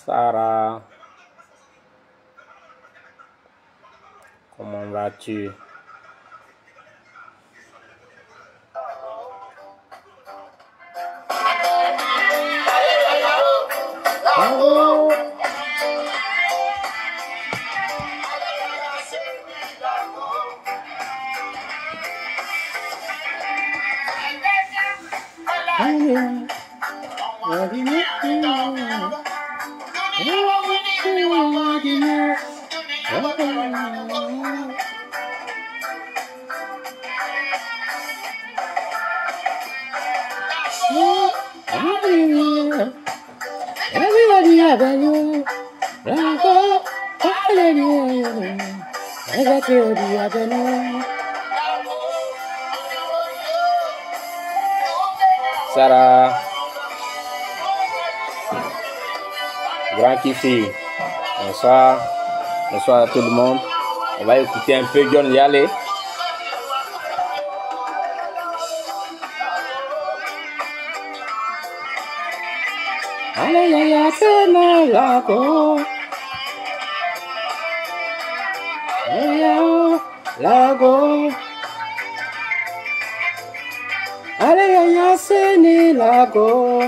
Sarah, comment vas-tu? Sarah, grand kiffi, bonsoir, bonsoir à tout le monde. On va écouter un peu John Yale. Aleluya, sena lago. Aleluya, lago. Aleluya, sena lago.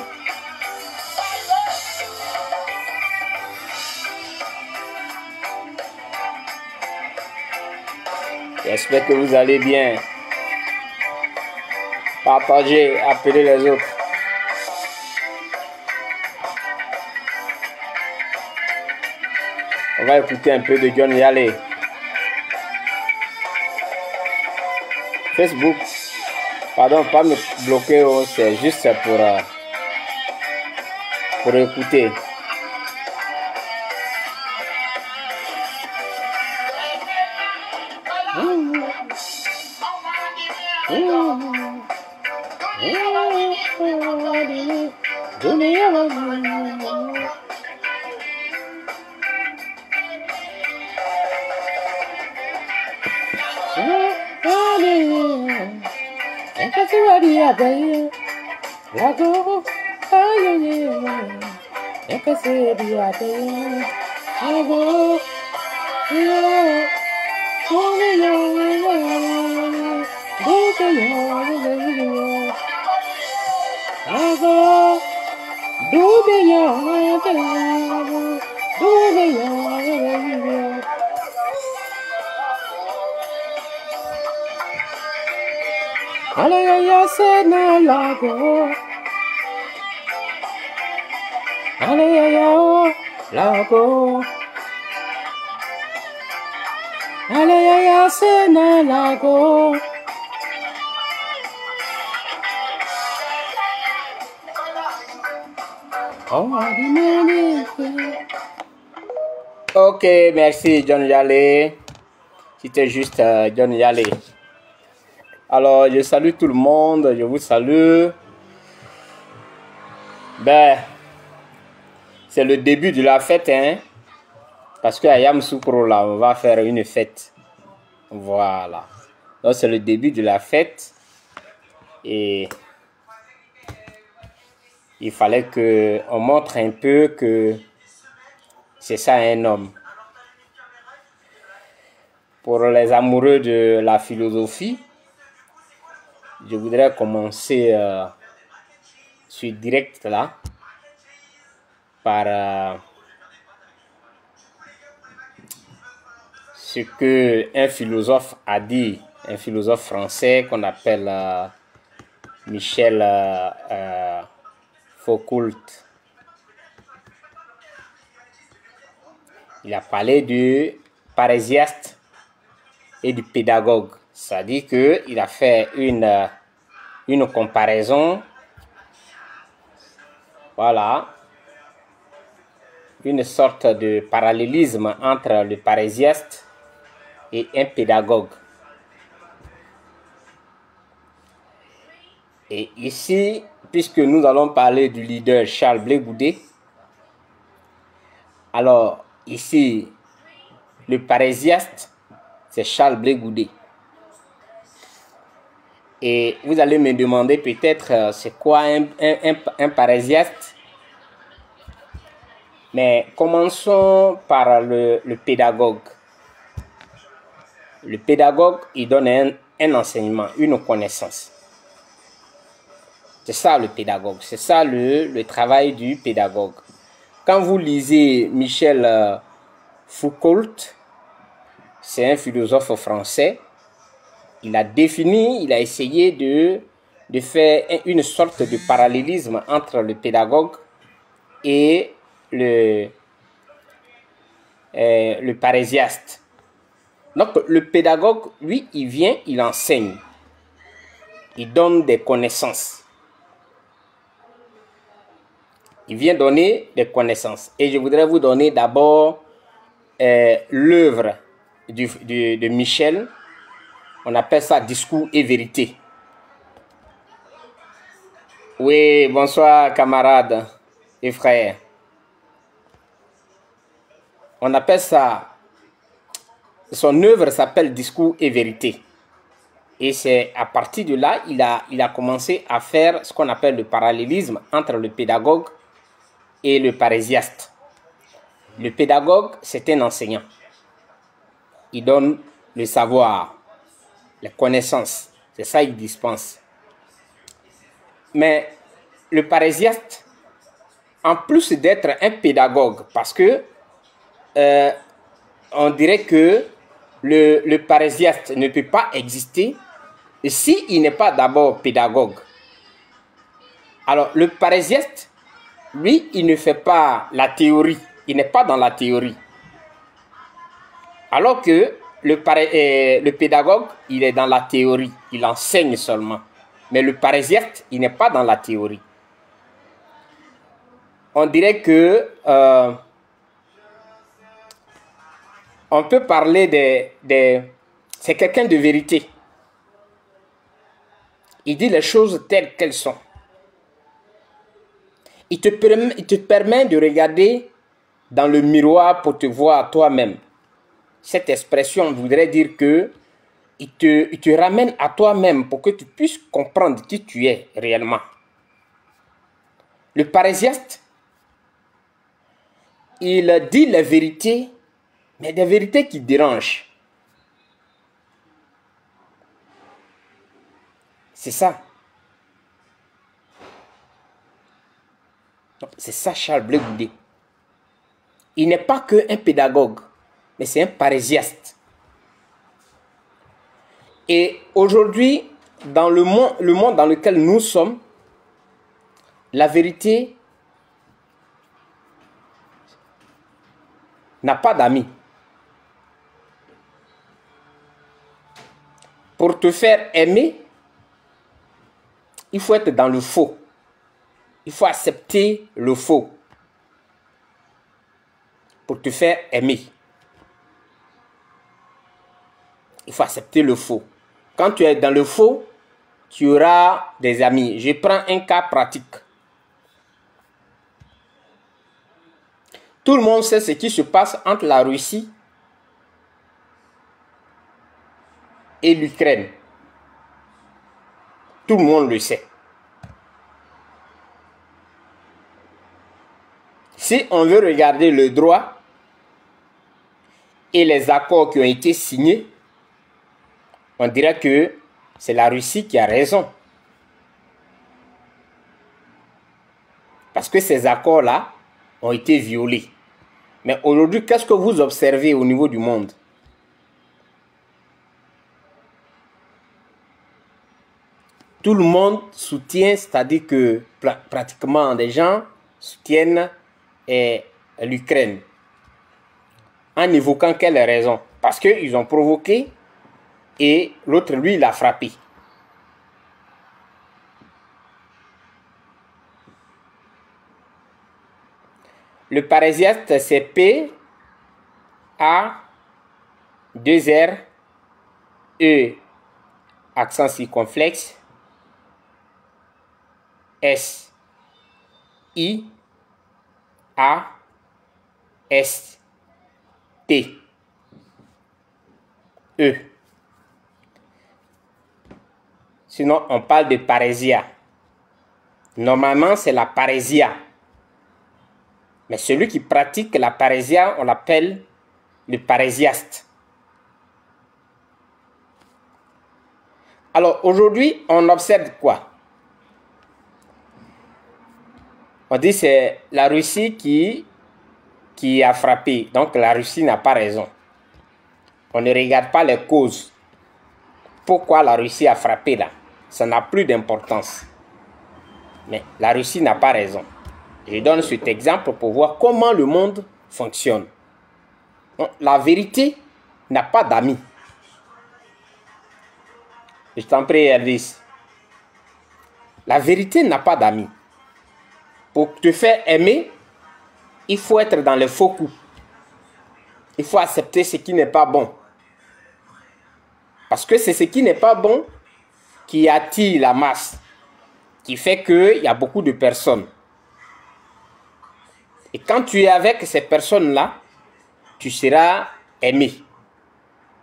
J'espère que vous allez bien. Partagez, appelez les autres. On va écouter un peu de John Yale. Facebook, pardon, pas me bloquer, c'est juste pour écouter. Aleluya, sena lago. Aleluya, lago. Aleluya, sena lago. Ok, merci John Yale. C'était juste John Yale. Alors, je salue tout le monde, je vous salue. Ben, c'est le début de la fête, hein. Parce qu'à Yamoussoukro, là, on va faire une fête. Voilà. Donc, c'est le début de la fête. Et il fallait qu'on montre un peu que C'est ça un homme. Pour les amoureux de la philosophie, je voudrais commencer ce direct là par ce que un philosophe a dit, un philosophe français qu'on appelle Michel Foucault. Il a parlé du parésiaste et du pédagogue. C'est-à-dire qu'il a fait une comparaison, voilà, une sorte de parallélisme entre le parésiaste et un pédagogue. Et ici, puisque nous allons parler du leader Charles Blé Goudé, alors ici, le parésiaste, c'est Charles Blé Goudé. Et vous allez me demander peut-être c'est quoi un parésiaste. Mais commençons par le pédagogue. Le pédagogue, il donne un enseignement, une connaissance. C'est ça le pédagogue, c'est ça le travail du pédagogue. Quand vous lisez Michel Foucault, c'est un philosophe français, il a défini, il a essayé de faire une sorte de parallélisme entre le pédagogue et le parésiaste. Donc le pédagogue, lui, il vient, il enseigne, il donne des connaissances. Il vient donner des connaissances. Et je voudrais vous donner d'abord l'œuvre de Michel. On appelle ça Discours et vérité. Oui, bonsoir camarades et frères. On appelle ça, son œuvre s'appelle Discours et vérité. Et c'est à partir de là, il a commencé à faire ce qu'on appelle le parallélisme entre le pédagogue et le parésiaste. Le pédagogue, c'est un enseignant. Il donne le savoir, les connaissances. C'est ça qu'il dispense. Mais le parésiaste, en plus d'être un pédagogue, parce que on dirait que le parésiaste ne peut pas exister s'il n'est pas d'abord pédagogue. Alors, le parésiaste, lui, il ne fait pas la théorie. Il n'est pas dans la théorie. Alors que le pédagogue, il est dans la théorie. Il enseigne seulement. Mais le parésiaste, il n'est pas dans la théorie. On dirait que on peut parler c'est quelqu'un de vérité. Il dit les choses telles qu'elles sont. Il te permet de regarder dans le miroir pour te voir toi-même. Cette expression voudrait dire que il te ramène à toi-même pour que tu puisses comprendre qui tu es réellement. Le parésiaste, il dit la vérité, mais des vérités qui dérangent. C'est ça. C'est ça Charles Blé Goudé. Il n'est pas qu'un pédagogue, mais c'est un parésiaste. Et aujourd'hui, dans le monde dans lequel nous sommes, la vérité n'a pas d'amis. Pour te faire aimer, il faut être dans le faux. Il faut accepter le faux pour te faire aimer. Il faut accepter le faux. Quand tu es dans le faux, tu auras des amis. Je prends un cas pratique. Tout le monde sait ce qui se passe entre la Russie et l'Ukraine. Tout le monde le sait. Si on veut regarder le droit, et les accords qui ont été signés, on dirait que c'est la Russie qui a raison. Parce que ces accords-là ont été violés. Mais aujourd'hui, qu'est-ce que vous observez au niveau du monde? Tout le monde soutient, c'est-à-dire que pratiquement des gens soutiennent l'Ukraine. En évoquant quelle raison? Parce qu'ils ont provoqué et l'autre, lui, il a frappé. Le parasiaste, c'est P, A, 2 R, E, accent circonflexe, S, I, A, S, T, E. Sinon, on parle de parésia. Normalement, c'est la parésia. Mais celui qui pratique la parésia, on l'appelle le parésiaste. Alors, aujourd'hui, on observe quoi? On dit que c'est la Russie qui a frappé. Donc, la Russie n'a pas raison. On ne regarde pas les causes. Pourquoi la Russie a frappé là? Ça n'a plus d'importance. Mais la Russie n'a pas raison. Je donne cet exemple pour voir comment le monde fonctionne. La vérité n'a pas d'amis. Je t'en prie, Elvis. La vérité n'a pas d'amis. Pour te faire aimer, il faut être dans les faux coups. Il faut accepter ce qui n'est pas bon. Parce que c'est ce qui n'est pas bon qui attire la masse, qui fait qu'il y a beaucoup de personnes. Et quand tu es avec ces personnes-là, tu seras aimé.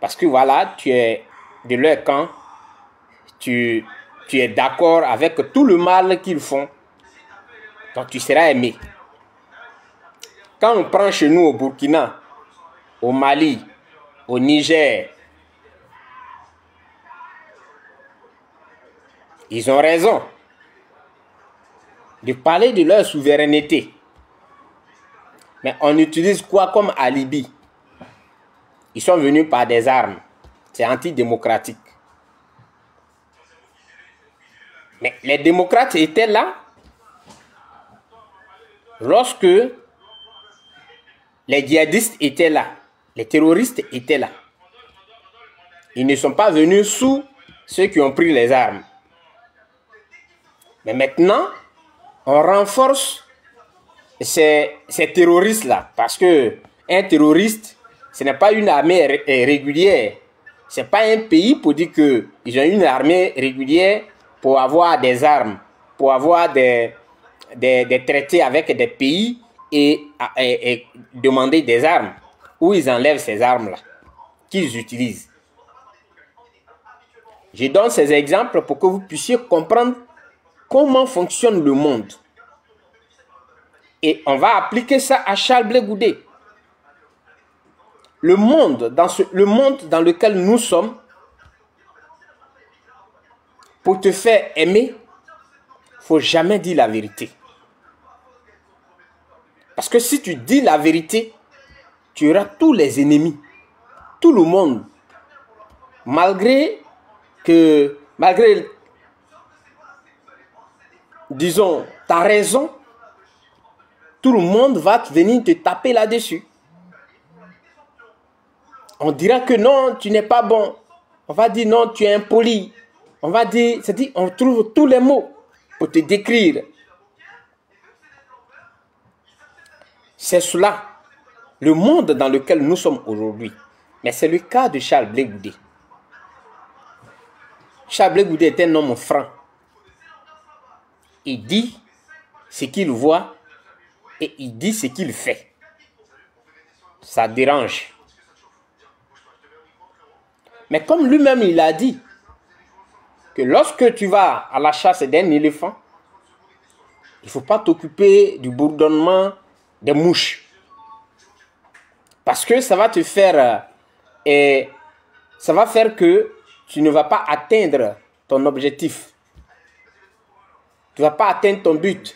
Parce que voilà, tu es de leur camp, tu es d'accord avec tout le mal qu'ils font. Donc tu seras aimé. Quand on prend chez nous au Burkina, au Mali, au Niger, ils ont raison de parler de leur souveraineté. Mais on utilise quoi comme alibi? Ils sont venus par des armes. C'est antidémocratique. Mais les démocrates étaient là lorsque les djihadistes étaient là. Les terroristes étaient là. Ils ne sont pas venus sous ceux qui ont pris les armes. Mais maintenant, on renforce ces terroristes-là. Parce que un terroriste, ce n'est pas une armée régulière. Ce n'est pas un pays pour dire qu'ils ont une armée régulière pour avoir des armes, pour avoir des traités avec des pays et demander des armes. Où ils enlèvent ces armes-là, qu'ils utilisent. Je donne ces exemples pour que vous puissiez comprendre comment fonctionne le monde. Et on va appliquer ça à Charles Blé Goudé. Le monde dans lequel nous sommes, pour te faire aimer, il ne faut jamais dire la vérité. Parce que si tu dis la vérité, tu auras tous les ennemis, tout le monde. Malgré, disons, ta raison, tout le monde va venir te taper là-dessus. On dira que non, tu n'es pas bon. On va dire non, tu es impoli. On va dire, c'est-à-dire, on trouve tous les mots pour te décrire. C'est cela, le monde dans lequel nous sommes aujourd'hui. Mais c'est le cas de Charles Blé Goudé. Charles Blé Goudé est un homme franc. Il dit ce qu'il voit et il dit ce qu'il fait. Ça dérange. Mais comme lui-même il a dit que lorsque tu vas à la chasse d'un éléphant, il ne faut pas t'occuper du bourdonnement des mouches. Parce Parce que ça va te faire... ça va faire que tu ne vas pas atteindre ton objectif. Tu ne vas pas atteindre ton but.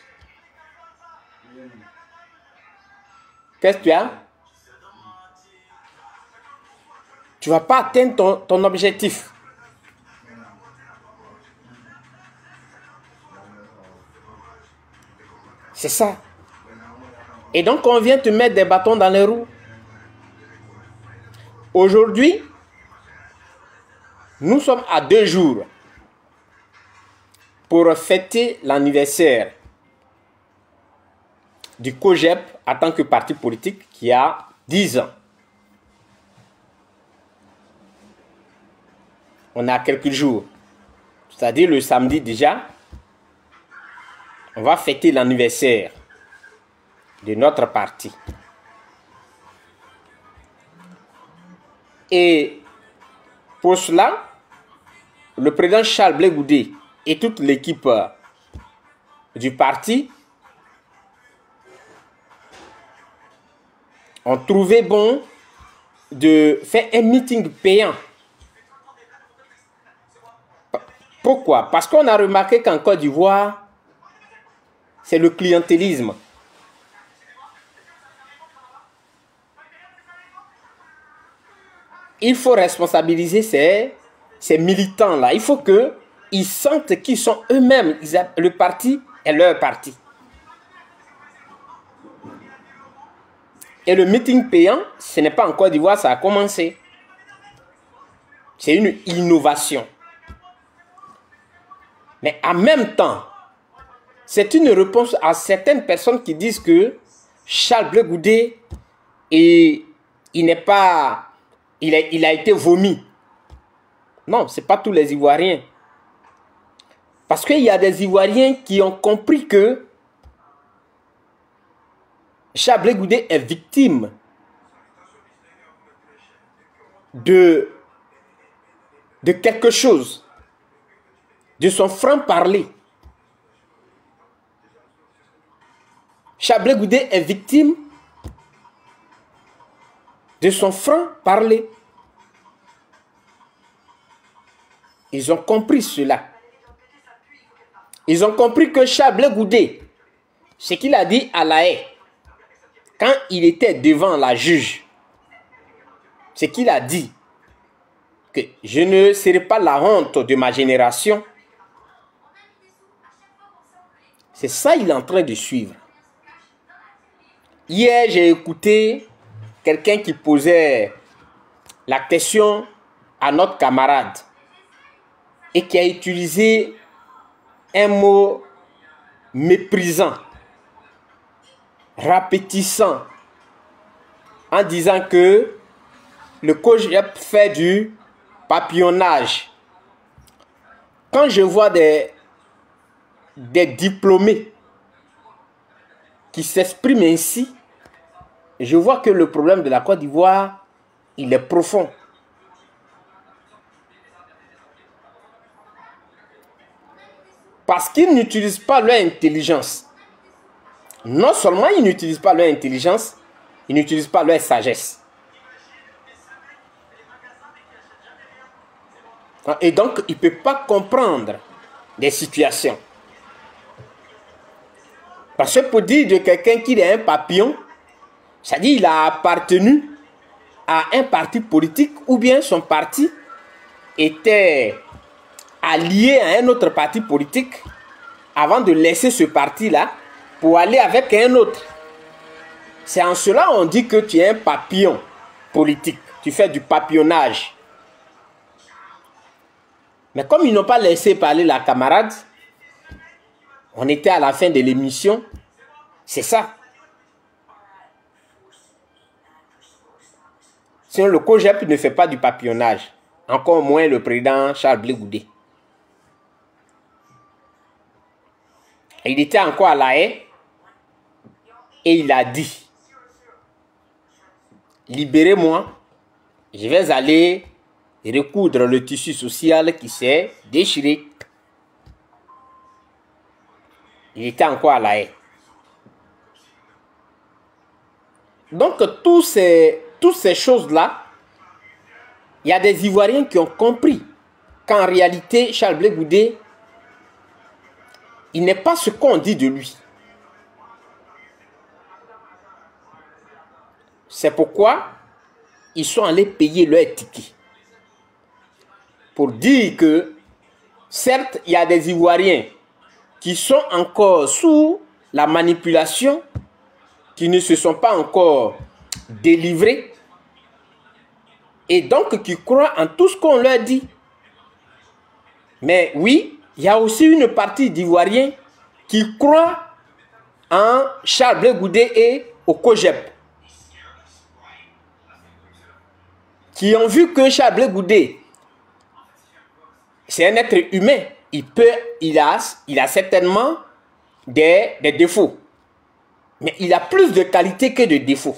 Qu'est-ce que tu as? Tu ne vas pas atteindre ton objectif. C'est ça. Et donc, on vient te mettre des bâtons dans les roues. Aujourd'hui, nous sommes à 2 jours pour fêter l'anniversaire du COJEP en tant que parti politique qui a 10 ans. On a quelques jours, c'est-à-dire le samedi déjà, on va fêter l'anniversaire de notre parti. Et pour cela, le président Charles Blé Goudé et toute l'équipe du parti ont trouvé bon de faire un meeting payant. Pourquoi? Parce qu'on a remarqué qu'en Côte d'Ivoire, c'est le clientélisme. Il faut responsabiliser ces militants-là. Il faut qu'ils sentent qu'ils sont eux-mêmes. Le parti est leur parti. Et le meeting payant, ce n'est pas en Côte d'Ivoire, ça a commencé. C'est une innovation. Mais en même temps, c'est une réponse à certaines personnes qui disent que Charles Blé Goudé, il a été vomi. Non, ce n'est pas tous les Ivoiriens. Parce qu'il y a des Ivoiriens qui ont compris que Charles Blé Goudé est victime de quelque chose, de son franc-parler. Charles Blé Goudé est victime de son franc-parler. Ils ont compris cela. Ils ont compris que Charles Blé Goudé, ce qu'il a dit à La Haye, quand il était devant la juge, ce qu'il a dit, que je ne serai pas la honte de ma génération, c'est ça qu'il est en train de suivre. Hier, j'ai écouté quelqu'un qui posait la question à notre camarade et qui a utilisé un mot méprisant, rapetissant, en disant que le COJEP fait du papillonnage. Quand je vois des diplômés qui s'expriment ainsi, je vois que le problème de la Côte d'Ivoire, il est profond. Parce qu'ils n'utilisent pas leur intelligence. Non seulement ils n'utilisent pas leur intelligence, ils n'utilisent pas leur sagesse. Et donc, ils ne peuvent pas comprendre des situations. Parce que pour dire de quelqu'un qu'il est un papillon, c'est-à-dire qu'il a appartenu à un parti politique ou bien son parti était allié à un autre parti politique avant de laisser ce parti-là pour aller avec un autre. C'est en cela qu'on dit que tu es un papillon politique. Tu fais du papillonnage. Mais comme ils n'ont pas laissé parler la camarade, on était à la fin de l'émission. C'est ça. Sinon, le COJEP ne fait pas du papillonnage. Encore moins le président Charles Blé Goudé. Il était encore à La Haye et il a dit: libérez-moi, je vais aller recoudre le tissu social qui s'est déchiré. Il était encore à La Haye. Donc tous ces toutes ces choses-là, il y a des Ivoiriens qui ont compris qu'en réalité, Charles Blé Goudé, il n'est pas ce qu'on dit de lui. C'est pourquoi ils sont allés payer leur ticket. Pour dire que, certes, il y a des Ivoiriens qui sont encore sous la manipulation, qui ne se sont pas encore délivrés, et donc qui croient en tout ce qu'on leur dit. Mais oui, il y a aussi une partie d'Ivoiriens qui croient en Charles Blé Goudé et au COJEP, qui ont vu que Charles Blé Goudé, c'est un être humain. Il a certainement des défauts. Mais il a plus de qualités que de défauts.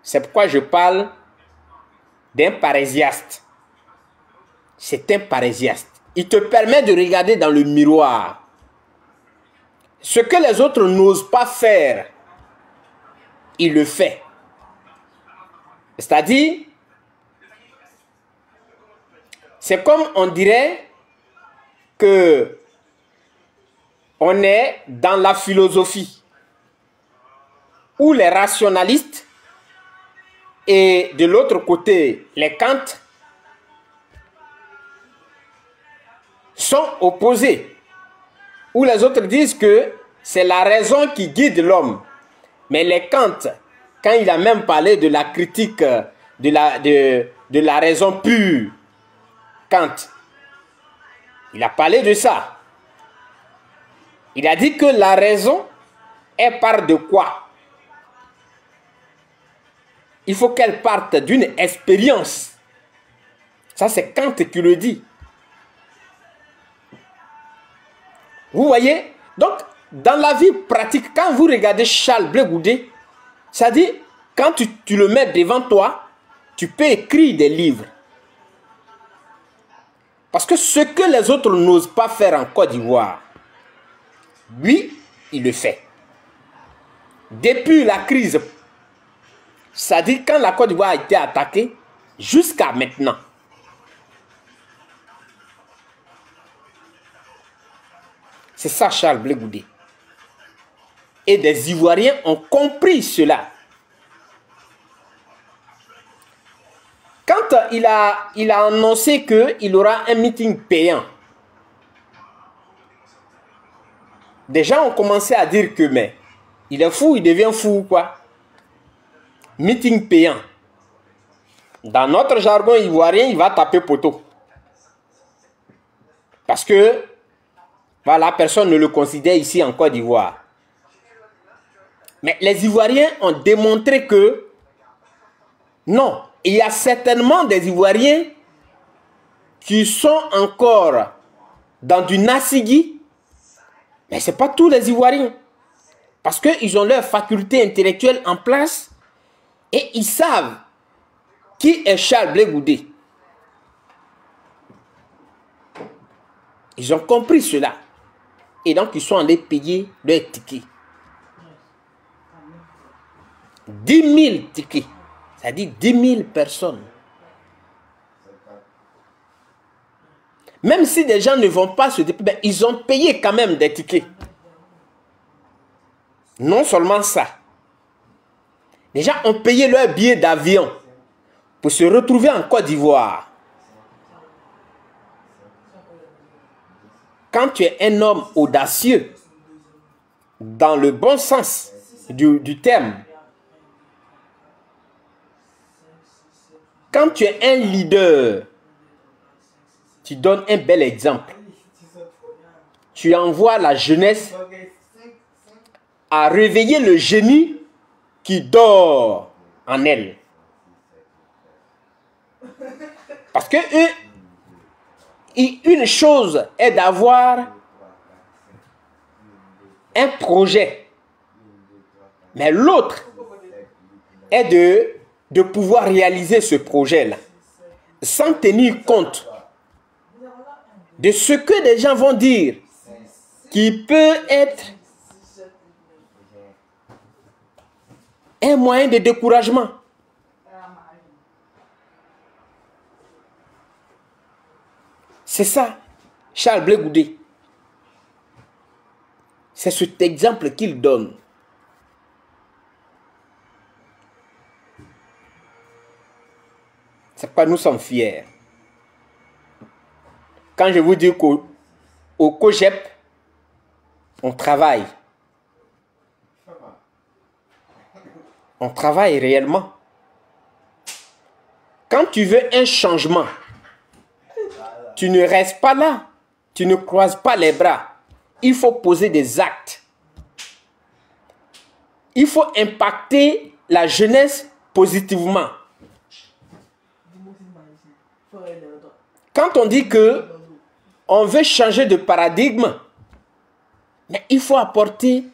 C'est pourquoi je parle d'un parésiaste. C'est un parésiaste. Il te permet de regarder dans le miroir. Ce que les autres n'osent pas faire, il le fait. C'est-à-dire, c'est comme on dirait que on est dans la philosophie où les rationalistes et de l'autre côté les Kant sont opposés, où les autres disent que c'est la raison qui guide l'homme. Mais les Kant, quand il a même parlé de la critique de la raison pure, Kant, il a parlé de ça. Il a dit que la raison est part de quoi? Il faut qu'elle parte d'une expérience. Ça, c'est Kant qui le dit. Vous voyez? Donc, dans la vie pratique, quand vous regardez Charles Blé Goudé, ça dit, quand tu le mets devant toi, tu peux écrire des livres. Parce que ce que les autres n'osent pas faire en Côte d'Ivoire, lui, il le fait. Depuis la crise, ça dit quand la Côte d'Ivoire a été attaquée, jusqu'à maintenant. C'est ça Charles Blé Goudé. Et des Ivoiriens ont compris cela. Quand il a annoncé qu'il aura un meeting payant, des gens ont commencé à dire que mais il est fou, il devient fou ou quoi? Meeting payant. Dans notre jargon ivoirien, il va taper poteau. Parce que voilà, personne ne le considère ici en Côte d'Ivoire. Mais les Ivoiriens ont démontré que non, il y a certainement des Ivoiriens qui sont encore dans du Nassigi, mais ce n'est pas tous les Ivoiriens. Parce qu'ils ont leur faculté intellectuelle en place et ils savent qui est Charles Blé Goudé. Ils ont compris cela. Et donc, ils sont allés payer leur ticket. 10 000 tickets. C'est-à-dire 10 000 personnes. Même si des gens ne vont pas se déplacer, ils ont payé quand même des tickets. Non seulement ça. Les gens ont payé leur billet d'avion pour se retrouver en Côte d'Ivoire. Quand tu es un homme audacieux, dans le bon sens du terme, quand tu es un leader, tu donnes un bel exemple. Tu envoies la jeunesse à réveiller le génie qui dort en elle. Parce que une chose est d'avoir un projet, mais l'autre est de pouvoir réaliser ce projet-là sans tenir compte de ce que les gens vont dire, qui peut être un moyen de découragement. C'est ça, Charles Blé Goudé. C'est cet exemple qu'il donne. C'est pourquoi nous sommes fiers. Quand je vous dis qu'au COGEP, on travaille. On travaille réellement. Quand tu veux un changement, tu ne restes pas là. Tu ne croises pas les bras. Il faut poser des actes. Il faut impacter la jeunesse positivement. Quand on dit que on veut changer de paradigme, mais il faut apporter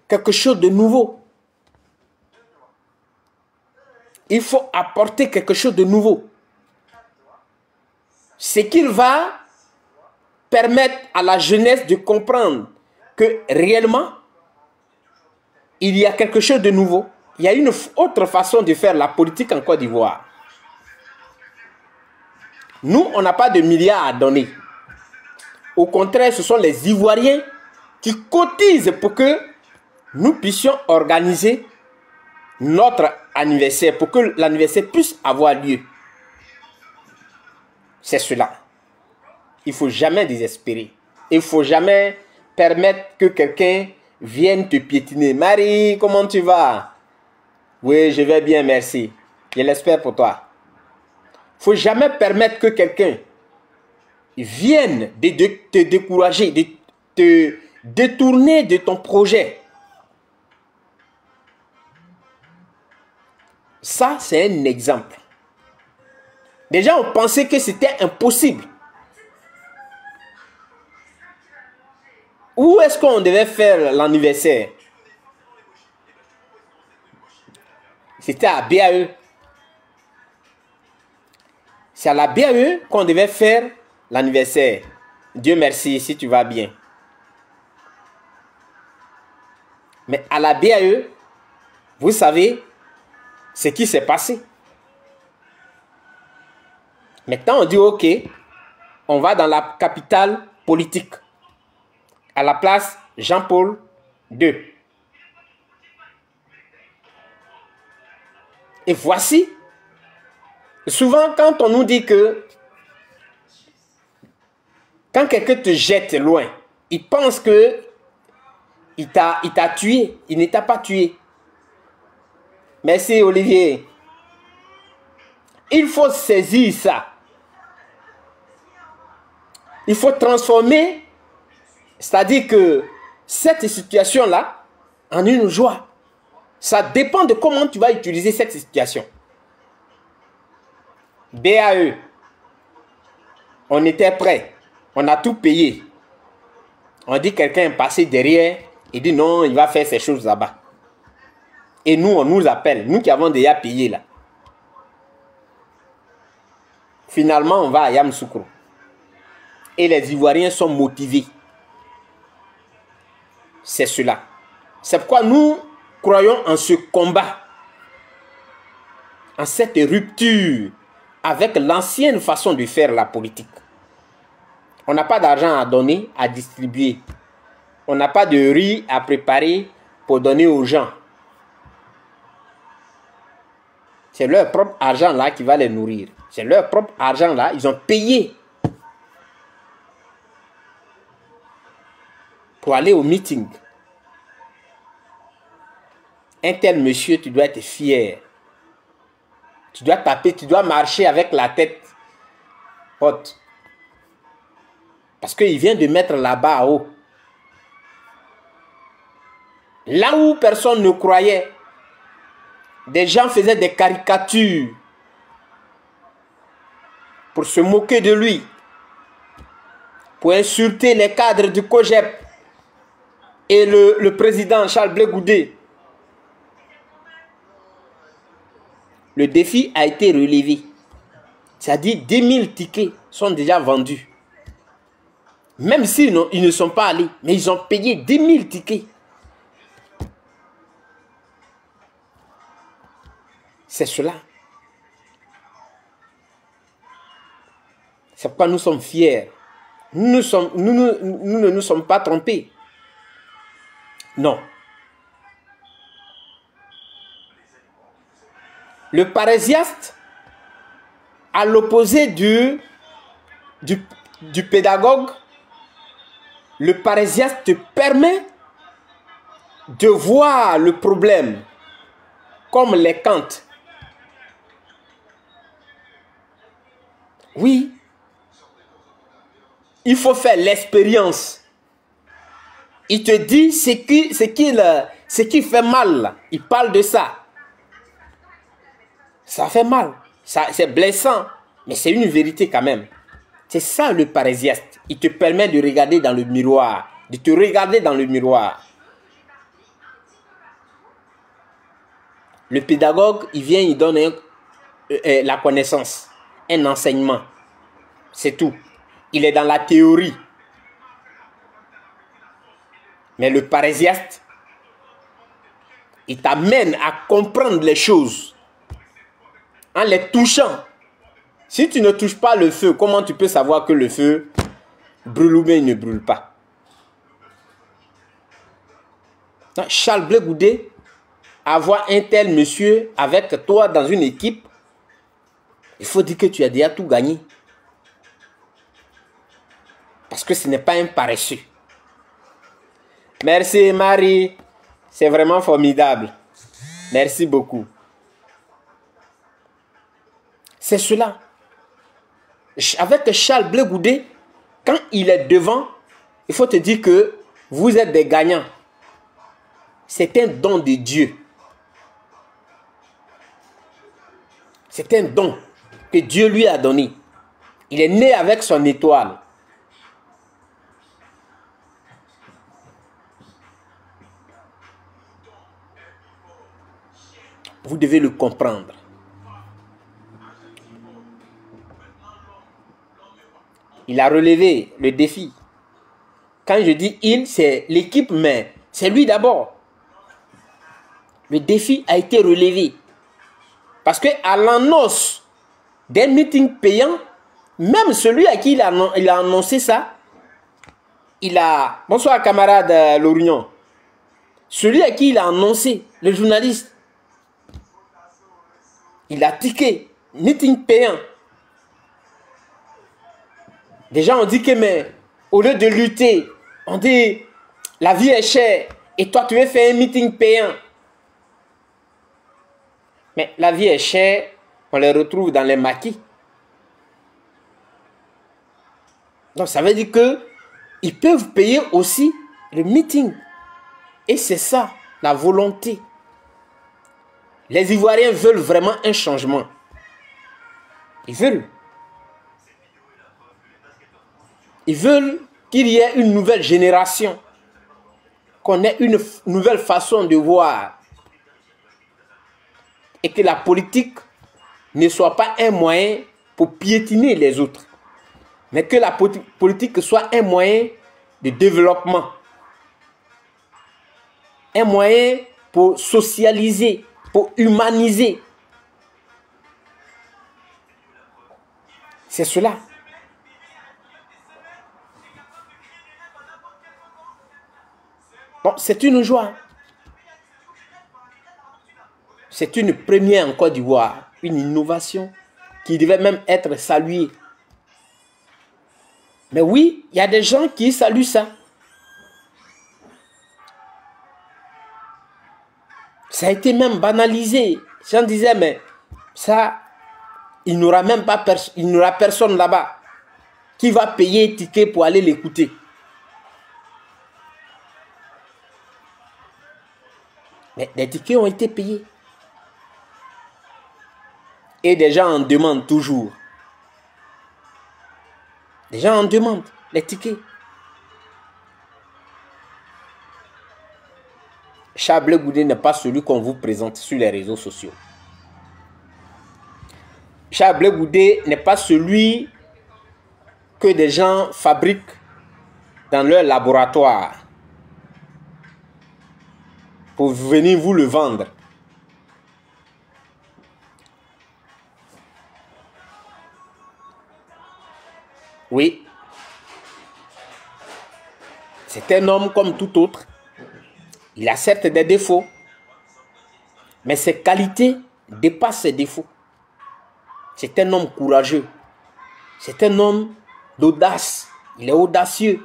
quelque chose de nouveau. Il faut apporter quelque chose de nouveau. Ce qu'il va permettre à la jeunesse de comprendre que réellement, il y a quelque chose de nouveau. Il y a une autre façon de faire la politique en Côte d'Ivoire. Nous, on n'a pas de milliards à donner. Au contraire, ce sont les Ivoiriens qui cotisent pour que nous puissions organiser notre anniversaire, pour que l'anniversaire puisse avoir lieu. C'est cela. Il ne faut jamais désespérer. Il ne faut jamais permettre que quelqu'un vienne te piétiner. Marie, comment tu vas? Oui, je vais bien, merci. Je l'espère pour toi. Il ne faut jamais permettre que quelqu'un vienne te décourager, de te détourner de ton projet. Ça, c'est un exemple. Déjà, on pensait que c'était impossible. Où est-ce qu'on devait faire l'anniversaire? C'était à BAE. C'est à la BAE qu'on devait faire l'anniversaire. Dieu merci si tu vas bien. Mais à la BAE, vous savez ce qui s'est passé. Maintenant, on dit ok, on va dans la capitale politique. À la place Jean-Paul II. Et voici, souvent quand on nous dit que quand quelqu'un te jette loin, il pense que il t'a tué. Il ne t'a pas tué. Merci Olivier. Il faut saisir ça. Il faut transformer, c'est-à-dire que cette situation-là en une joie. Ça dépend de comment tu vas utiliser cette situation. BAE, on était prêt. On a tout payé. On dit quelqu'un est passé derrière et dit non, il va faire ces choses là-bas. Et nous, on nous appelle. Nous qui avons déjà payé là. Finalement, on va à Yamoussoukro. Et les Ivoiriens sont motivés. C'est cela. C'est pourquoi nous croyons en ce combat. En cette rupture avec l'ancienne façon de faire la politique. On n'a pas d'argent à donner, à distribuer. On n'a pas de riz à préparer pour donner aux gens. C'est leur propre argent là qui va les nourrir. C'est leur propre argent là. Ils ont payé pour aller au meeting. Un tel monsieur, tu dois être fier. Tu dois taper, tu dois marcher avec la tête haute. Parce qu'il vient de mettre là-bas haut. Là où personne ne croyait, des gens faisaient des caricatures pour se moquer de lui, pour insulter les cadres du COGEP et le président Charles Blé Goudé. Le défi a été relevé. C'est-à-dire 10 000 tickets sont déjà vendus. Même s'ils ne sont pas allés, mais ils ont payé 10 000 tickets. C'est cela. C'est pourquoi nous sommes fiers. Nous ne nous sommes pas trompés. Non. Le parasiaste, à l'opposé du pédagogue, le parasiaste te permet de voir le problème comme les Kant. Oui, il faut faire l'expérience. Il te dit ce qui fait mal. Il parle de ça. Ça fait mal. C'est blessant. Mais c'est une vérité quand même. C'est ça le parasiaste. Il te permet de regarder dans le miroir. De te regarder dans le miroir. Le pédagogue, il vient, il donne la connaissance. Un enseignement. C'est tout. Il est dans la théorie. Mais le parasiaste, il t'amène à comprendre les choses en les touchant. Si tu ne touches pas le feu, comment tu peux savoir que le feu brûle ou bien il ne brûle pas? Donc, Charles Blé Goudé, avoir un tel monsieur avec toi dans une équipe, il faut dire que tu as déjà tout gagné. Parce que ce n'est pas un paresseux. Merci Marie, c'est vraiment formidable. Merci beaucoup. C'est cela. Avec Charles Blé Goudé, quand il est devant, il faut te dire que vous êtes des gagnants. C'est un don de Dieu. C'est un don que Dieu lui a donné. Il est né avec son étoile. Vous devez le comprendre. Il a relevé le défi. Quand je dis il, c'est l'équipe, mais c'est lui d'abord. Le défi a été relevé. Parce qu'à l'annonce d'un meeting payant, même celui à qui il a annoncé ça, il a... Bonsoir camarade Lorignon. Celui à qui il a annoncé, le journaliste, il a tiqué. Meeting payant. Des gens ont dit que, mais au lieu de lutter, on dit la vie est chère et toi tu veux faire un meeting payant. Mais la vie est chère, on les retrouve dans les maquis. Donc ça veut dire qu'ils peuvent payer aussi le meeting. Et c'est ça, la volonté. Les Ivoiriens veulent vraiment un changement. Ils veulent. Ils veulent qu'il y ait une nouvelle génération. Qu'on ait une nouvelle façon de voir. Et que la politique ne soit pas un moyen pour piétiner les autres. Mais que la politique soit un moyen de développement. Un moyen pour socialiser, pour humaniser. C'est cela. Bon, c'est une joie. C'est une première en Côte d'Ivoire, une innovation qui devait même être saluée. Mais oui, il y a des gens qui saluent ça. Ça a été même banalisé. Les gens disaient, mais ça, il n'y aura même pas il n'y aura personne là-bas qui va payer ticket pour aller l'écouter. Mais des tickets ont été payés. Et des gens en demandent toujours. Les gens en demandent les tickets. Charles Blé Goudé n'est pas celui qu'on vous présente sur les réseaux sociaux. Charles Blé Goudé n'est pas celui que des gens fabriquent dans leur laboratoire pour venir vous le vendre. Oui. C'est un homme comme tout autre. Il a certes des défauts, mais ses qualités dépassent ses défauts. C'est un homme courageux. C'est un homme d'audace. Il est audacieux.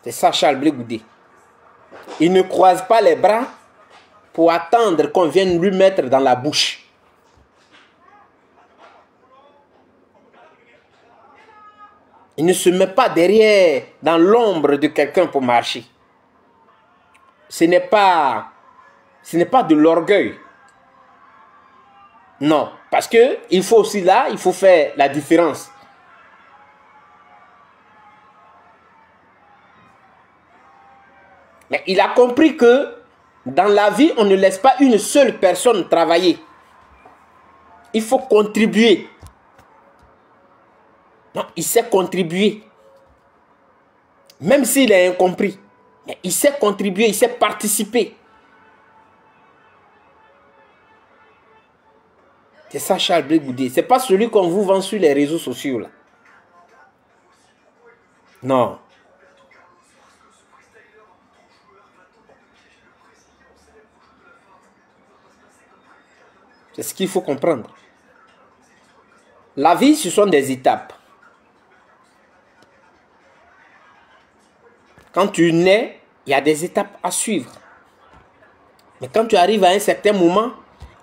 C'est ça Charles Blé Goudé. Il ne croise pas les bras pour attendre qu'on vienne lui mettre dans la bouche. Il ne se met pas derrière, dans l'ombre de quelqu'un pour marcher. Ce n'est pas de l'orgueil. Non, parce que il faut aussi là, il faut faire la différence. Mais il a compris que dans la vie, on ne laisse pas une seule personne travailler. Il faut contribuer. Non, il sait contribuer. Même s'il est incompris. Mais il sait contribuer, il sait participer. C'est ça Charles Blé Goudé. Ce n'est pas celui qu'on vous vend sur les réseaux sociaux là. Non. C'est ce qu'il faut comprendre. La vie, ce sont des étapes. Quand tu nais, il y a des étapes à suivre. Mais quand tu arrives à un certain moment,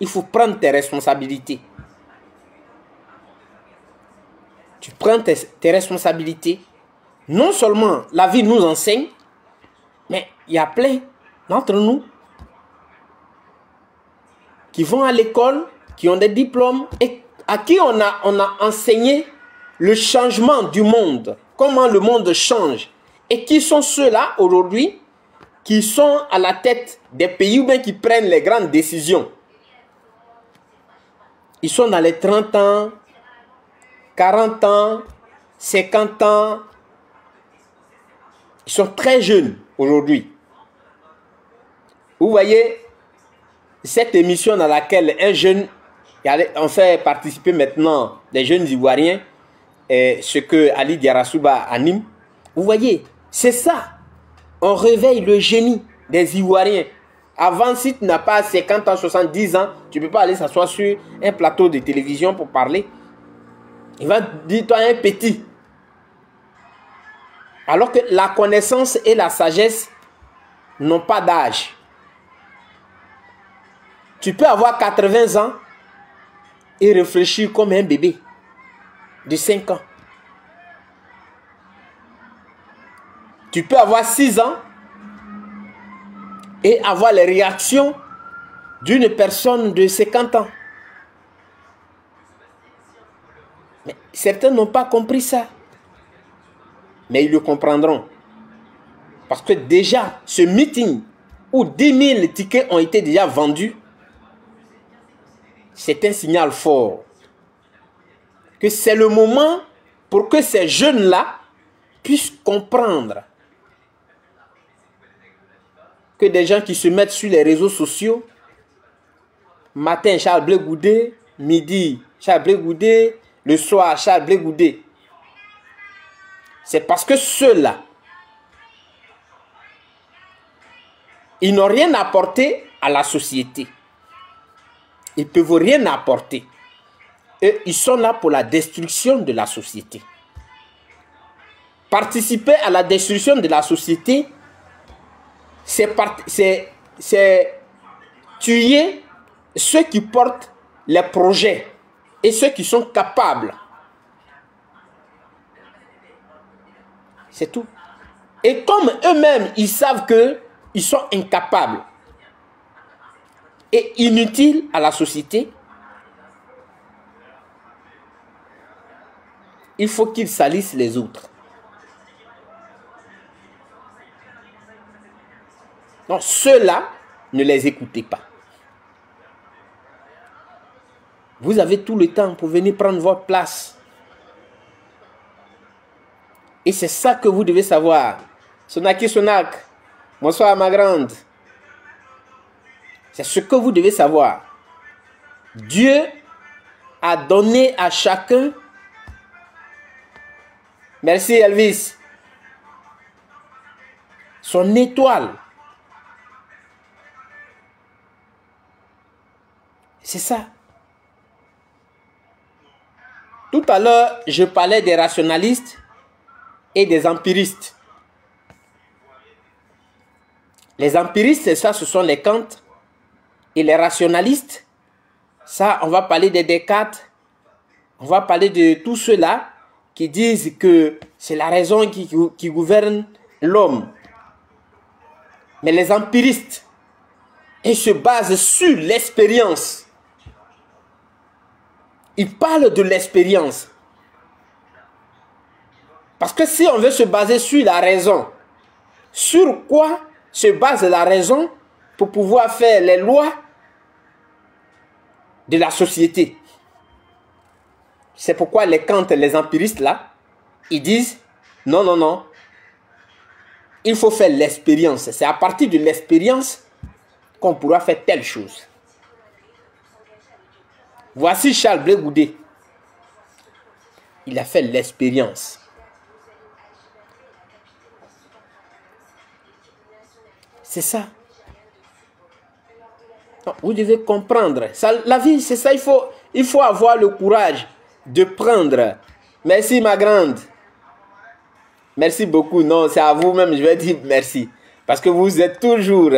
il faut prendre tes responsabilités. Tu prends tes responsabilités. Non seulement la vie nous enseigne, mais il y a plein d'entre nous qui vont à l'école, qui ont des diplômes et à qui on a enseigné le changement du monde, comment le monde change. Et qui sont ceux-là aujourd'hui qui sont à la tête des pays ou bien qui prennent les grandes décisions. Ils sont dans les 30 ans, 40 ans, 50 ans. Ils sont très jeunes aujourd'hui. Vous voyez, cette émission dans laquelle un jeune, on fait participer maintenant des jeunes Ivoiriens, ce que Ali Diarasouba anime, vous voyez, c'est ça. On réveille le génie des Ivoiriens. Avant, si tu n'as pas 50 ans, 70 ans, tu ne peux pas aller s'asseoir sur un plateau de télévision pour parler. Il va dire, toi, un petit. Alors que la connaissance et la sagesse n'ont pas d'âge. Tu peux avoir 80 ans et réfléchir comme un bébé de 5 ans. Tu peux avoir 6 ans et avoir les réactions d'une personne de 50 ans. Mais certains n'ont pas compris ça. Mais ils le comprendront. Parce que déjà, ce meeting où 10 000 tickets ont été déjà vendus, c'est un signal fort. Que c'est le moment pour que ces jeunes-là puissent comprendre que des gens qui se mettent sur les réseaux sociaux, matin Charles Blé Goudé, midi Charles Blé Goudé, le soir Charles Blé Goudé. C'est parce que ceux-là, ils n'ont rien apporté à la société. Ils ne peuvent rien apporter. Et ils sont là pour la destruction de la société. Participer à la destruction de la société, c'est tuer ceux qui portent les projets et ceux qui sont capables. C'est tout. Et comme eux-mêmes, ils savent qu'ils sont incapables et inutiles à la société, il faut qu'ils salissent les autres. Donc ceux-là, ne les écoutez pas. Vous avez tout le temps pour venir prendre votre place. Et c'est ça que vous devez savoir. Sonaki Sonak, bonsoir ma grande. C'est ce que vous devez savoir. Dieu a donné à chacun. Merci Elvis. Son étoile. C'est ça. Tout à l'heure, je parlais des rationalistes et des empiristes. Les empiristes, ça, ce sont les Kant. Et les rationalistes, ça, on va parler des Descartes. On va parler de tous ceux-là qui disent que c'est la raison qui gouverne l'homme. Mais les empiristes, ils se basent sur l'expérience. Ils parlent de l'expérience. Parce que si on veut se baser sur la raison, sur quoi se base la raison pour pouvoir faire les lois de la société? C'est pourquoi les Kant, les empiristes là, ils disent non, non, non. Il faut faire l'expérience. C'est à partir de l'expérience qu'on pourra faire telle chose. Voici Charles Blé Goudé. Il a fait l'expérience. C'est ça. Vous devez comprendre. Ça, la vie, c'est ça. Il faut avoir le courage de prendre. Merci, ma grande. Merci beaucoup. Non, c'est à vous-même. Je vais dire merci. Parce que vous êtes toujours...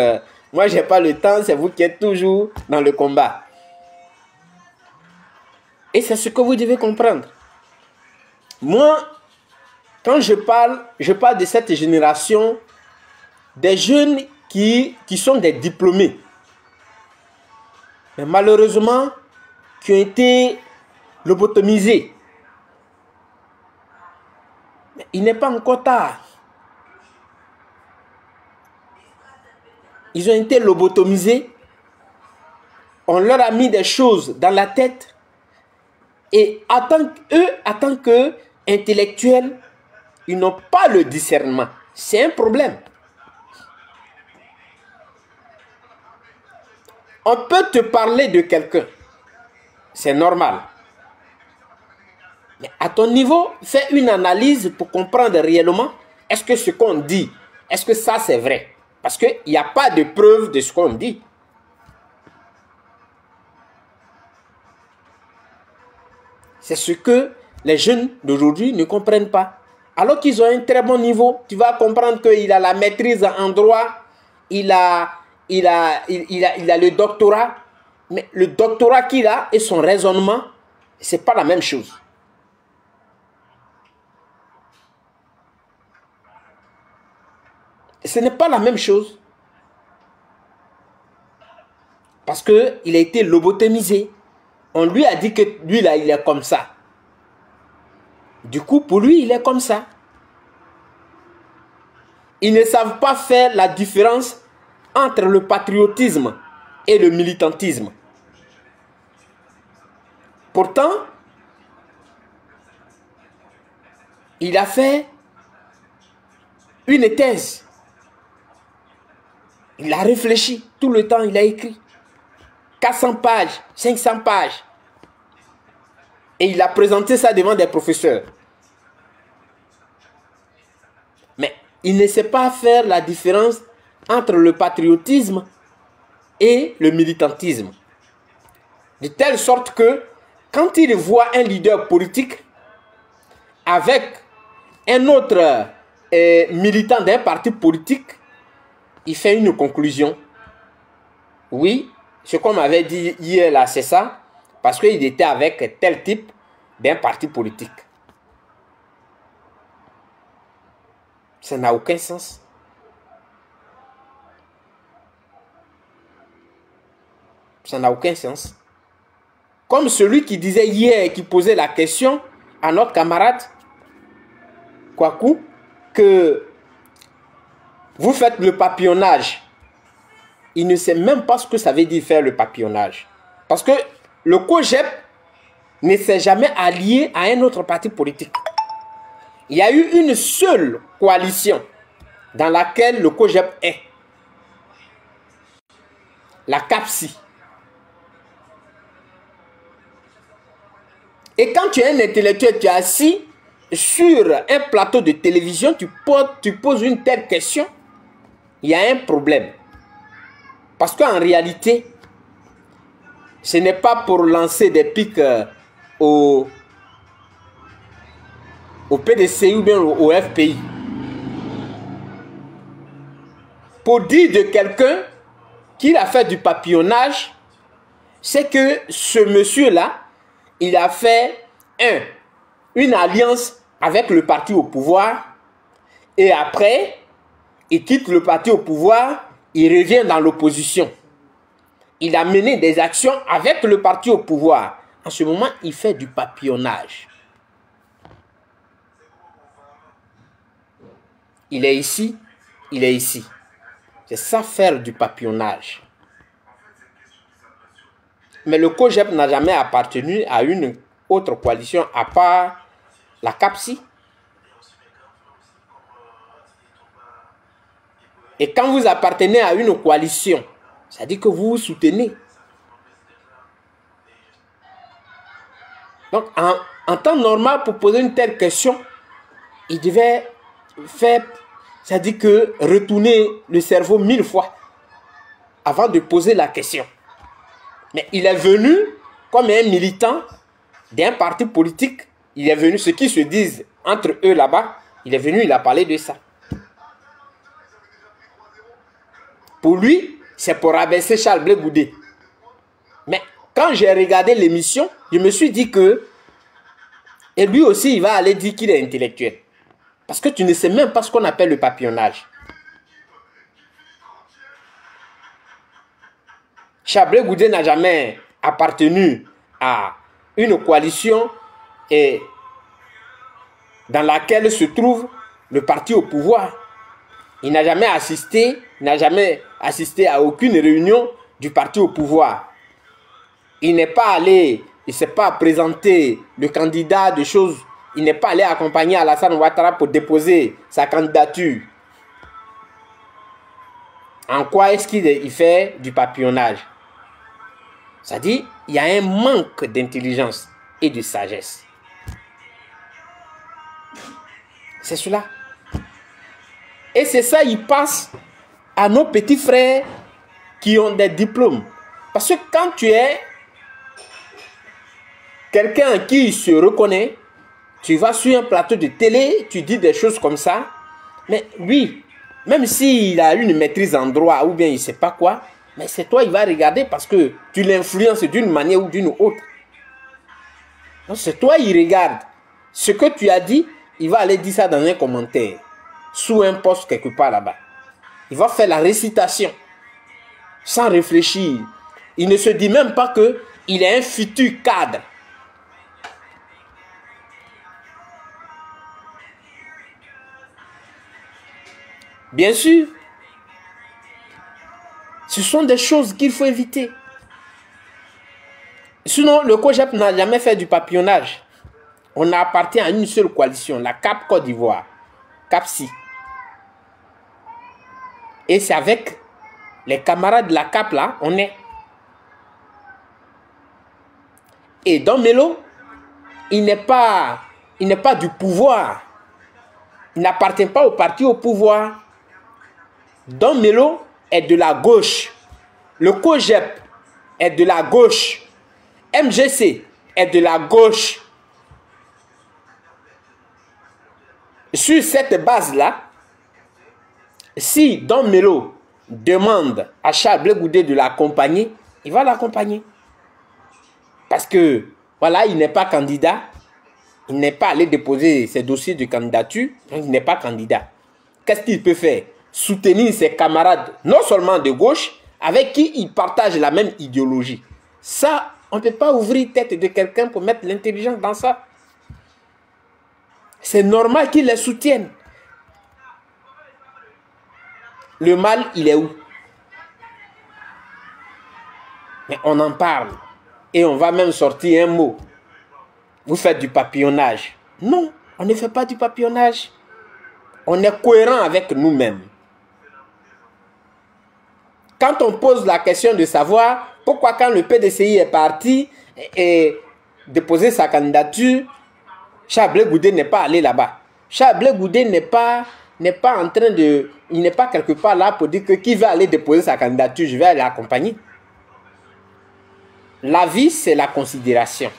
moi, je n'ai pas le temps. C'est vous qui êtes toujours dans le combat. Et c'est ce que vous devez comprendre. Moi, quand je parle de cette génération des jeunes qui sont des diplômés. Mais malheureusement, qui ont été lobotomisés. Mais il n'est pas encore tard. Ils ont été lobotomisés. On leur a mis des choses dans la tête. Et en tant qu'intellectuels, ils n'ont pas le discernement. C'est un problème. On peut te parler de quelqu'un. C'est normal. Mais à ton niveau, fais une analyse pour comprendre réellement, est-ce que ce qu'on dit, est-ce que ça c'est vrai? Parce qu'il n'y a pas de preuve de ce qu'on dit. C'est ce que les jeunes d'aujourd'hui ne comprennent pas. Alors qu'ils ont un très bon niveau, tu vas comprendre qu'il a la maîtrise en droit, il a le doctorat, mais le doctorat qu'il a et son raisonnement, ce n'est pas la même chose. Ce n'est pas la même chose. Parce qu'il a été lobotomisé. On lui a dit que lui là, il est comme ça. Du coup, pour lui, il est comme ça. Ils ne savent pas faire la différence entre le patriotisme et le militantisme. Pourtant, il a fait une thèse. Il a réfléchi tout le temps, il a écrit 400 pages, 500 pages. Et il a présenté ça devant des professeurs. Mais il ne sait pas faire la différence entre le patriotisme et le militantisme. De telle sorte que quand il voit un leader politique avec un autre militant d'un parti politique, il fait une conclusion. Oui, ce qu'on m'avait dit hier là, c'est ça, parce qu'il était avec tel type d'un parti politique. Ça n'a aucun sens. Ça n'a aucun sens. Comme celui qui disait hier, qui posait la question à notre camarade Kwaku, que vous faites le papillonnage. Il ne sait même pas ce que ça veut dire faire le papillonnage. Parce que le COJEP ne s'est jamais allié à un autre parti politique. Il y a eu une seule coalition dans laquelle le COJEP est. La CAPSI. Et quand tu es un intellectuel, tu es assis sur un plateau de télévision, tu poses une telle question, il y a un problème. Parce qu'en réalité, ce n'est pas pour lancer des pics au PDCI ou bien au FPI. Pour dire de quelqu'un qu'il a fait du papillonnage, c'est que ce monsieur-là, il a fait une alliance avec le parti au pouvoir et après, il quitte le parti au pouvoir, il revient dans l'opposition. Il a mené des actions avec le parti au pouvoir. En ce moment, il fait du papillonnage. Il est ici, il est ici. C'est ça, faire du papillonnage. Mais le COJEP n'a jamais appartenu à une autre coalition à part la CAPSI. Et quand vous appartenez à une coalition, ça dit que vous vous soutenez. Donc, en temps normal, pour poser une telle question, il devait faire, ça dit que retourner le cerveau 1000 fois avant de poser la question. Mais il est venu comme un militant d'un parti politique. Il est venu, ceux qui se disent entre eux là-bas, il est venu, il a parlé de ça. Pour lui, c'est pour abaisser Charles Blé Goudé. Mais quand j'ai regardé l'émission, je me suis dit que, et lui aussi, il va aller dire qu'il est intellectuel. Parce que tu ne sais même pas ce qu'on appelle le papillonnage. Charles Blé Goudé n'a jamais appartenu à une coalition dans laquelle se trouve le parti au pouvoir. Il n'a jamais assisté à aucune réunion du parti au pouvoir. Il n'est pas allé, il ne s'est pas présenté le candidat de choses. Il n'est pas allé accompagner Alassane Ouattara pour déposer sa candidature. En quoi est-ce qu'il fait du papillonnage? Ça dit, il y a un manque d'intelligence et de sagesse. C'est cela. Et c'est ça, il passe à nos petits frères qui ont des diplômes. Parce que quand tu es quelqu'un qui se reconnaît, tu vas sur un plateau de télé, tu dis des choses comme ça, mais lui, même s'il a une maîtrise en droit ou bien il ne sait pas quoi, mais c'est toi, il va regarder parce que tu l'influences d'une manière ou d'une autre. Donc c'est toi, il regarde. Ce que tu as dit, il va aller dire ça dans un commentaire, sous un post quelque part là-bas. Il va faire la récitation, sans réfléchir. Il ne se dit même pas qu'il est un futur cadre. Bien sûr, ce sont des choses qu'il faut éviter. Sinon, le COJEP n'a jamais fait du papillonnage. On appartient à une seule coalition, la CAP Côte d'Ivoire, CAPSI. Et c'est avec les camarades de la CAP là, on est. Et Don Melo, il n'est pas du pouvoir. Il n'appartient pas au parti au pouvoir. Don Melo est de la gauche. Le COJEP est de la gauche. MGC est de la gauche. Sur cette base-là, si Don Melo demande à Charles Blé Goudé de l'accompagner, il va l'accompagner. Parce que, voilà, il n'est pas candidat. Il n'est pas allé déposer ses dossiers de candidature. Donc il n'est pas candidat. Qu'est-ce qu'il peut faire? Soutenir ses camarades, non seulement de gauche, avec qui il partage la même idéologie. Ça, on ne peut pas ouvrir tête de quelqu'un pour mettre l'intelligence dans ça. C'est normal qu'il les soutienne. Le mal, il est où? Mais on en parle. Et on va même sortir un mot. Vous faites du papillonnage. Non, on ne fait pas du papillonnage. On est cohérent avec nous-mêmes. Quand on pose la question de savoir pourquoi quand le PDCI est parti, et déposer sa candidature, Charles Blé Goudé n'est pas allé là-bas. Charles Blé Goudé n'est pas en train de... Il n'est pas quelque part là pour dire que qui va aller déposer sa candidature, je vais aller l'accompagner. La vie, c'est la considération.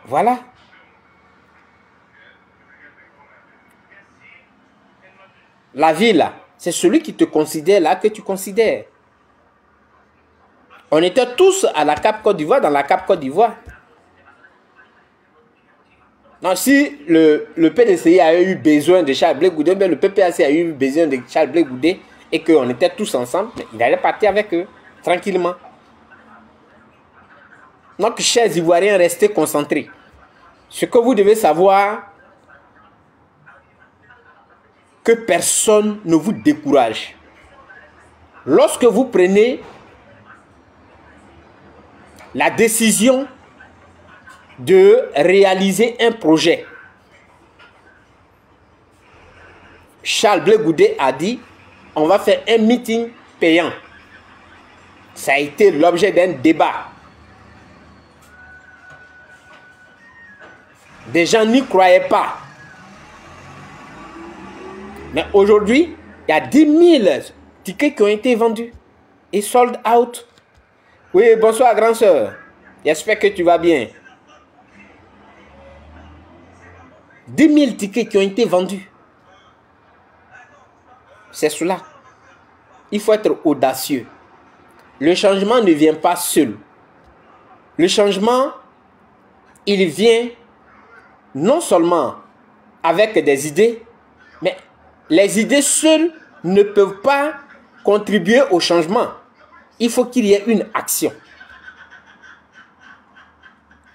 Voilà. La vie, là, c'est celui qui te considère là que tu considères. On était tous à la Cap Côte d'Ivoire, dans la Cap Côte d'Ivoire. Donc, si le PDCI a eu besoin de Charles Blé Goudé, le PPAC a eu besoin de Charles Blé Goudé et qu'on était tous ensemble, il allait partir avec eux, tranquillement. Donc, chers Ivoiriens, restez concentrés. Ce que vous devez savoir, que personne ne vous décourage. Lorsque vous prenez la décision de réaliser un projet, Charles Blé Goudé a dit, on va faire un meeting payant. Ça a été l'objet d'un débat. Des gens n'y croyaient pas. Mais aujourd'hui, il y a 10 000 tickets qui ont été vendus et sold out. Oui, bonsoir, grande sœur. J'espère que tu vas bien. 10 000 tickets qui ont été vendus. C'est cela. Il faut être audacieux. Le changement ne vient pas seul. Le changement, il vient non seulement avec des idées, mais les idées seules ne peuvent pas contribuer au changement. Il faut qu'il y ait une action.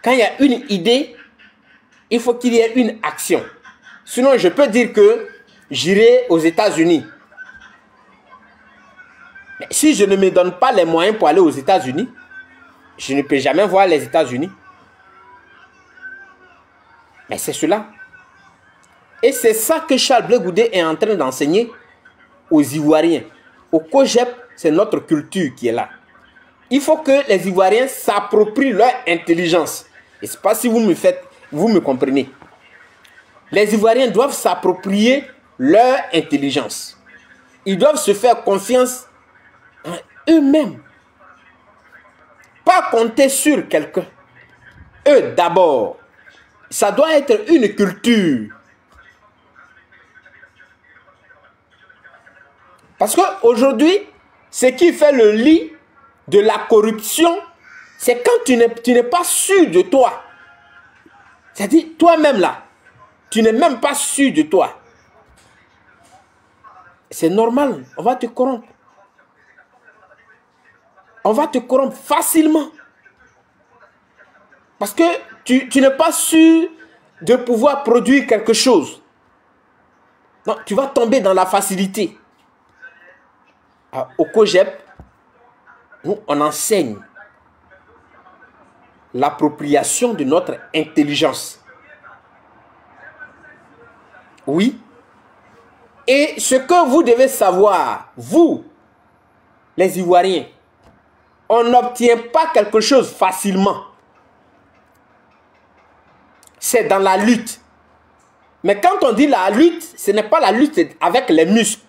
Quand il y a une idée, il faut qu'il y ait une action. Sinon, je peux dire que j'irai aux États-Unis. Mais si je ne me donne pas les moyens pour aller aux États-Unis, je ne peux jamais voir les États-Unis. Mais c'est cela. Et c'est ça que Charles Blé Goudé est en train d'enseigner aux Ivoiriens. Au COGEP, c'est notre culture qui est là. Il faut que les Ivoiriens s'approprient leur intelligence. Et ce n'est pas si vous me comprenez. Les Ivoiriens doivent s'approprier leur intelligence. Ils doivent se faire confiance en eux-mêmes. Pas compter sur quelqu'un. Eux d'abord. Ça doit être une culture. Parce qu'aujourd'hui, ce qui fait le lit de la corruption, c'est quand tu n'es pas sûr de toi. C'est-à-dire, toi-même là, tu n'es même pas sûr de toi. C'est normal, on va te corrompre. On va te corrompre facilement. Parce que tu n'es pas sûr de pouvoir produire quelque chose. Non, tu vas tomber dans la facilité. Alors, au COGEP, nous, on enseigne l'appropriation de notre intelligence. Oui. Et ce que vous devez savoir, vous, les Ivoiriens, on n'obtient pas quelque chose facilement. C'est dans la lutte. Mais quand on dit la lutte, ce n'est pas la lutte avec les muscles.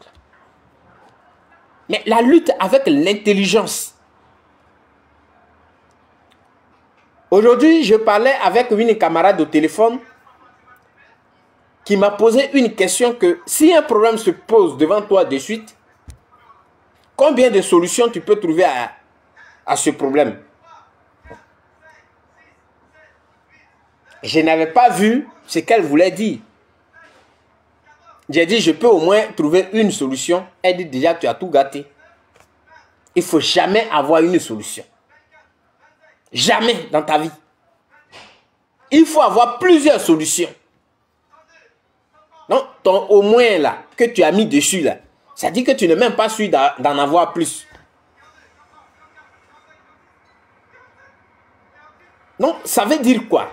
Mais la lutte avec l'intelligence. Aujourd'hui, je parlais avec une camarade au téléphone qui m'a posé une question que si un problème se pose devant toi de suite, combien de solutions tu peux trouver à ce problème? Je n'avais pas vu ce qu'elle voulait dire. J'ai dit, je peux au moins trouver une solution. Elle dit, déjà, tu as tout gâté. Il ne faut jamais avoir une solution. Jamais dans ta vie. Il faut avoir plusieurs solutions. Non, ton au moins là, que tu as mis dessus là, ça dit que tu n'es même pas sûr d'en avoir plus. Donc, ça veut dire quoi?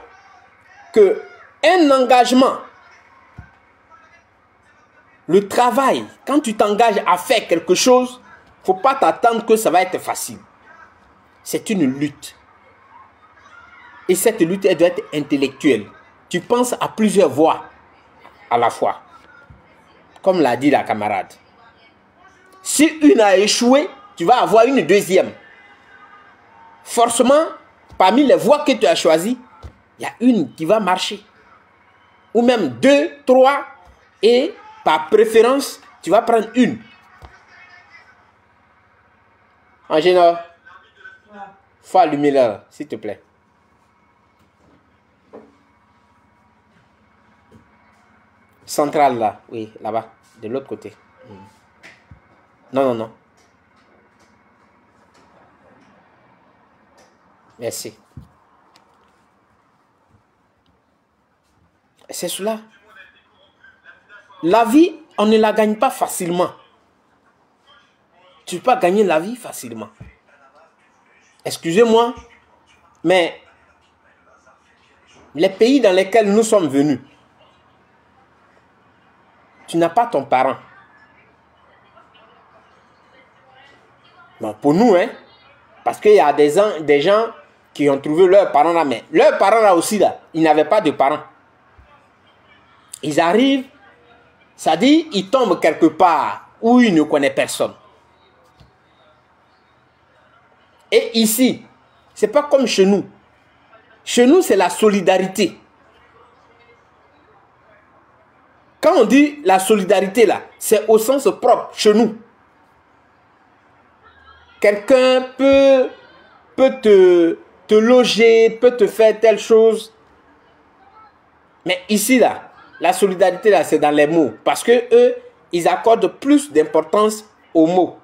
Que un engagement, le travail, quand tu t'engages à faire quelque chose, il ne faut pas t'attendre que ça va être facile. C'est une lutte. Et cette lutte, elle doit être intellectuelle. Tu penses à plusieurs voies à la fois. Comme l'a dit la camarade. Si une a échoué, tu vas avoir une deuxième. Forcément, parmi les voies que tu as choisies, il y a une qui va marcher. Ou même 2, 3, et par préférence, tu vas prendre une. Angénor, faut allumer là, s'il te plaît. Centrale là, oui, là-bas, de l'autre côté. Non, non, non. Merci. C'est cela. La vie, on ne la gagne pas facilement. Tu peux pas gagner la vie facilement. Excusez-moi, mais les pays dans lesquels nous sommes venus, tu n'as pas ton parent. Bon, pour nous, hein, parce qu'il y a des gens qui ont trouvé leurs parents là, mais leurs parents là aussi, là, ils n'avaient pas de parents. Ils arrivent, ça dit, ils tombent quelque part où ils ne connaissent personne. Et ici, c'est pas comme chez nous. Chez nous, c'est la solidarité. Quand on dit la solidarité là, c'est au sens propre, chez nous. Quelqu'un peut te loger, peut te faire telle chose. Mais ici là, la solidarité là, c'est dans les mots. Parce que eux, ils accordent plus d'importance aux mots.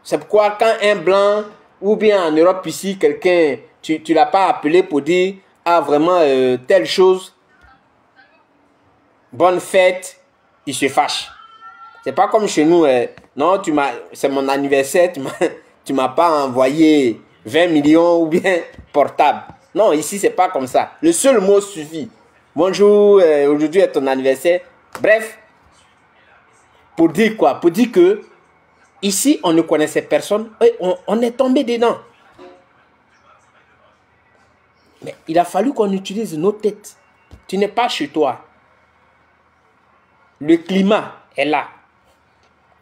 C'est pourquoi quand un blanc, ou bien en Europe ici, quelqu'un, tu ne l'as pas appelé pour dire, ah vraiment, telle chose, bonne fête, il se fâche. C'est pas comme chez nous, non, c'est mon anniversaire, tu m'as pas envoyé 20 millions ou bien portable. Non, ici, c'est pas comme ça. Le seul mot suffit. Bonjour, aujourd'hui est ton anniversaire. Bref, pour dire quoi? Pour dire que ici, on ne connaissait personne et on est tombé dedans. Mais il a fallu qu'on utilise nos têtes. Tu n'es pas chez toi. Le climat est là.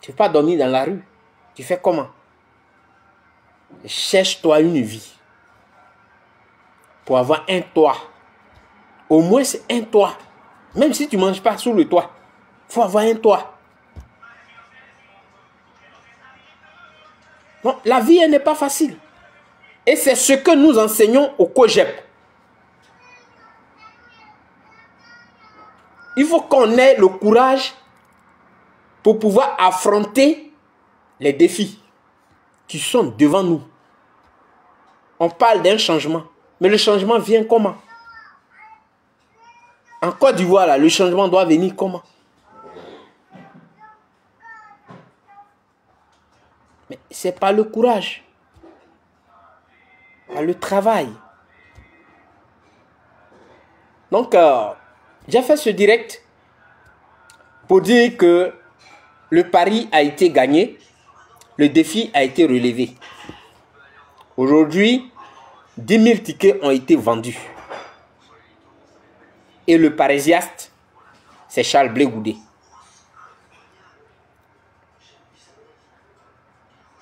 Tu ne peux pas dormir dans la rue. Tu fais comment? Cherche-toi une vie. Pour avoir un toit. Au moins, c'est un toit. Même si tu ne manges pas sous le toit. Il faut avoir un toit. Non, la vie, elle n'est pas facile. Et c'est ce que nous enseignons au COGEP. Il faut qu'on ait le courage pour pouvoir affronter les défis qui sont devant nous. On parle d'un changement. Mais le changement vient comment? En Côte d'Ivoire, là, le changement doit venir comment? Mais c'est par le courage, par le travail. Donc, j'ai fait ce direct pour dire que le pari a été gagné, le défi a été relevé. Aujourd'hui, 10 000 tickets ont été vendus. Et le parésiaste, c'est Charles Blé Goudé.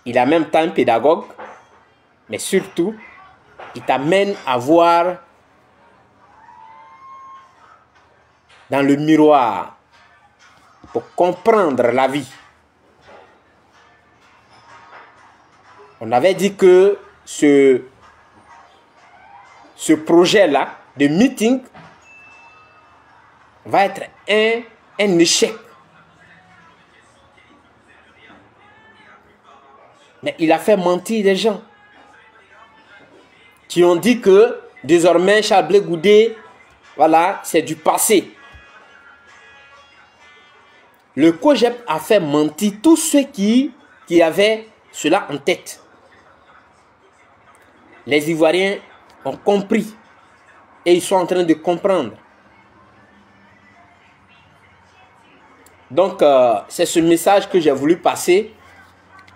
Il est en même temps un pédagogue, mais surtout, il t'amène à voir dans le miroir pour comprendre la vie. On avait dit que ce projet-là de meeting va être un échec. Mais il a fait mentir les gens qui ont dit que désormais Charles Blé Goudé, voilà, c'est du passé. Le COGEP a fait mentir tous ceux qui avaient cela en tête. Les Ivoiriens ont compris et ils sont en train de comprendre. Donc, c'est ce message que j'ai voulu passer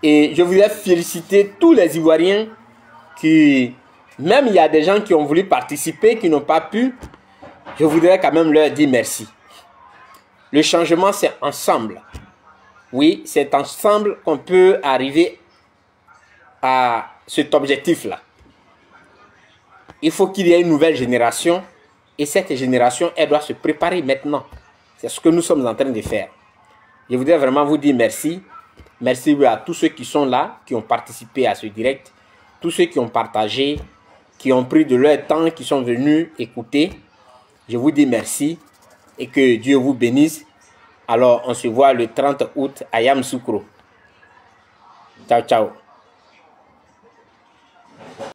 et je voulais féliciter tous les Ivoiriens qui Même il y a des gens qui ont voulu participer, qui n'ont pas pu. Je voudrais quand même leur dire merci. Le changement, c'est ensemble. Oui, c'est ensemble qu'on peut arriver à cet objectif-là. Il faut qu'il y ait une nouvelle génération. Et cette génération, elle doit se préparer maintenant. C'est ce que nous sommes en train de faire. Je voudrais vraiment vous dire merci. Merci à tous ceux qui sont là, qui ont participé à ce direct. Tous ceux qui ont partagé, qui ont pris de leur temps, qui sont venus écouter. Je vous dis merci et que Dieu vous bénisse. Alors, on se voit le 30 août à Yamoussoukro. Ciao, ciao.